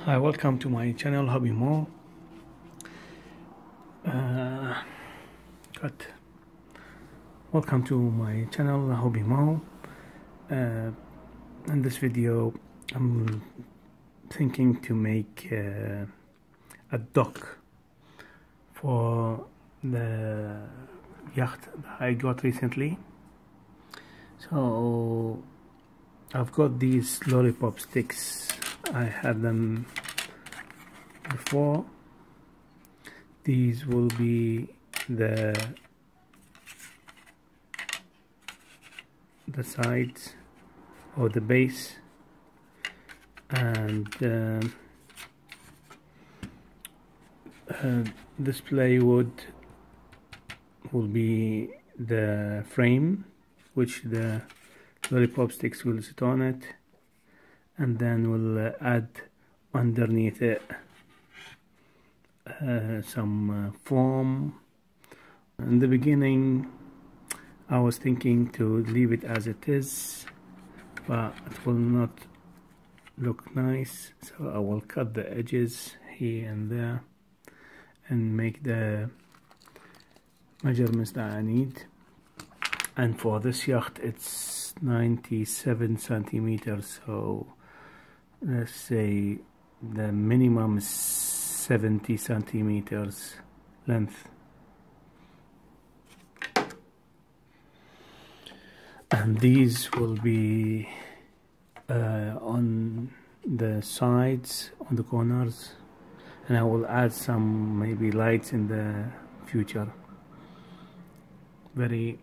Hi, welcome to my channel Hobby Mo. Welcome to my channel Hobby Mo. In this video I'm thinking to make a dock for the yacht that I got recently. So I've got these lollipop sticks. I had them before. These will be the sides or the base, and this plywood will be the frame which the lollipop sticks will sit on it, and then we'll add underneath it some foam. In the beginning I was thinking to leave it as it is, but it will not look nice, so I will cut the edges here and there and make the measurements that I need. And for this yacht it's 97 centimeters, so let's say the minimum is 70 centimeters length. And these will be on the sides, on the corners, and I will add some maybe lights in the future. Very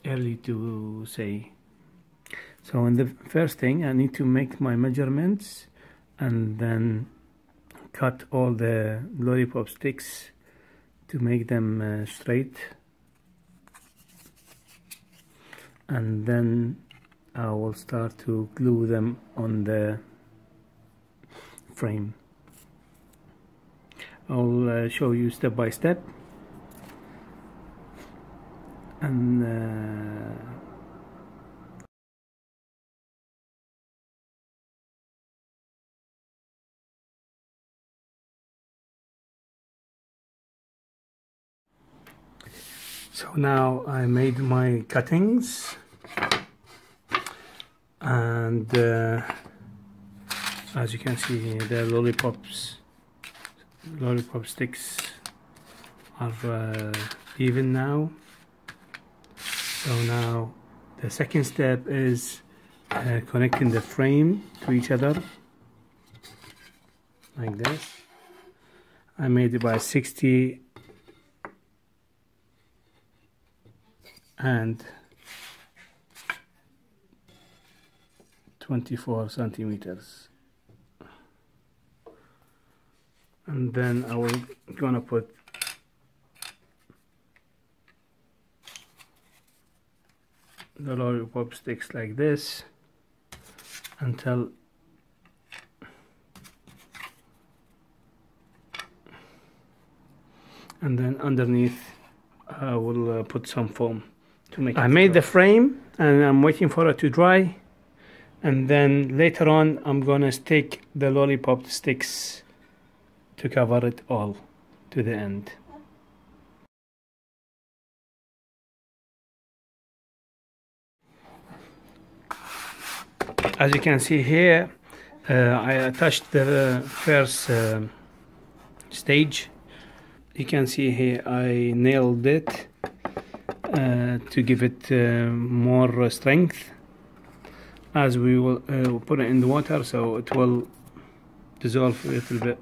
early to say. So in the first thing I need to make my measurements and then cut all the lollipop sticks to make them straight, and then I will start to glue them on the frame. I'll show you step by step, and so now I made my cuttings, and as you can see, the lollipop sticks are even now. So now the second step is connecting the frame to each other like this. I made it by 60 and 24 centimeters, and then I will gonna put the lollipop sticks like this until and then underneath I will put some foam to make it. I made the frame and I'm waiting for it to dry, and then later on I'm gonna stick the lollipop sticks to cover it all to the end. As you can see here, I attached the first stage. You can see here I nailed it to give it more strength, as we will put it in the water so it will dissolve a little bit.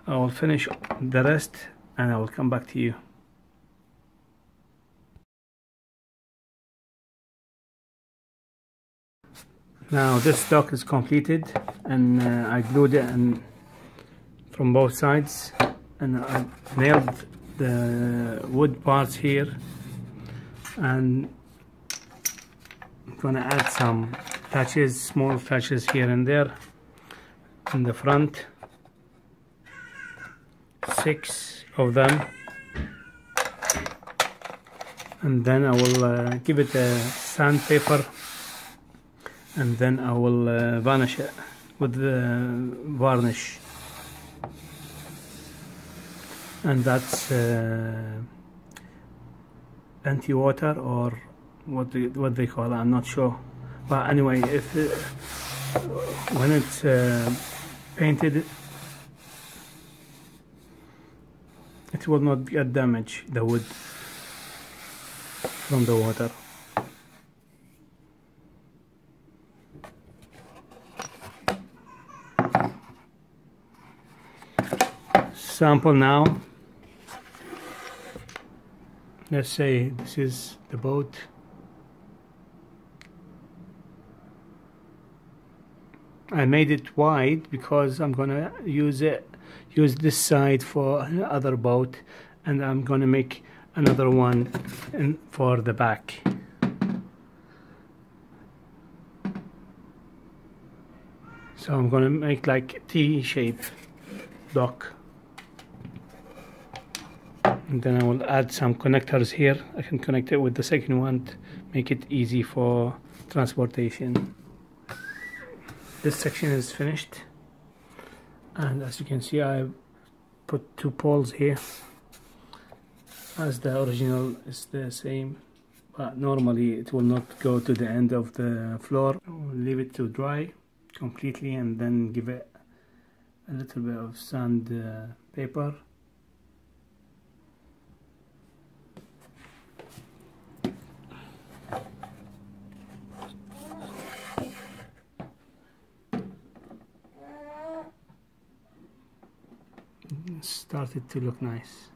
I will finish the rest and I will come back to you. Now this dock is completed, and I glued it from both sides, and I nailed the wood parts here, and I'm gonna add some touches, small touches here and there in the front, 6 of them, and then I will give it a sandpaper, and then I will varnish it with the varnish. and that's anti-water, or what they call it, I'm not sure. But anyway, if when it's painted, it will not get damaged, the wood, from the water. Sample now. Let's say this is the boat. I made it wide because I'm gonna use this side for other boat, and I'm gonna make another one for the back. So I'm gonna make like T-shape dock, and then I will add some connectors here. I can connect it with the second one to make it easy for transportation. This section is finished, and as you can see, I put 2 poles here, as the original is the same, but normally it will not go to the end of the floor. We'll leave it to dry completely, and then give it a little bit of sand paper. Started to look nice.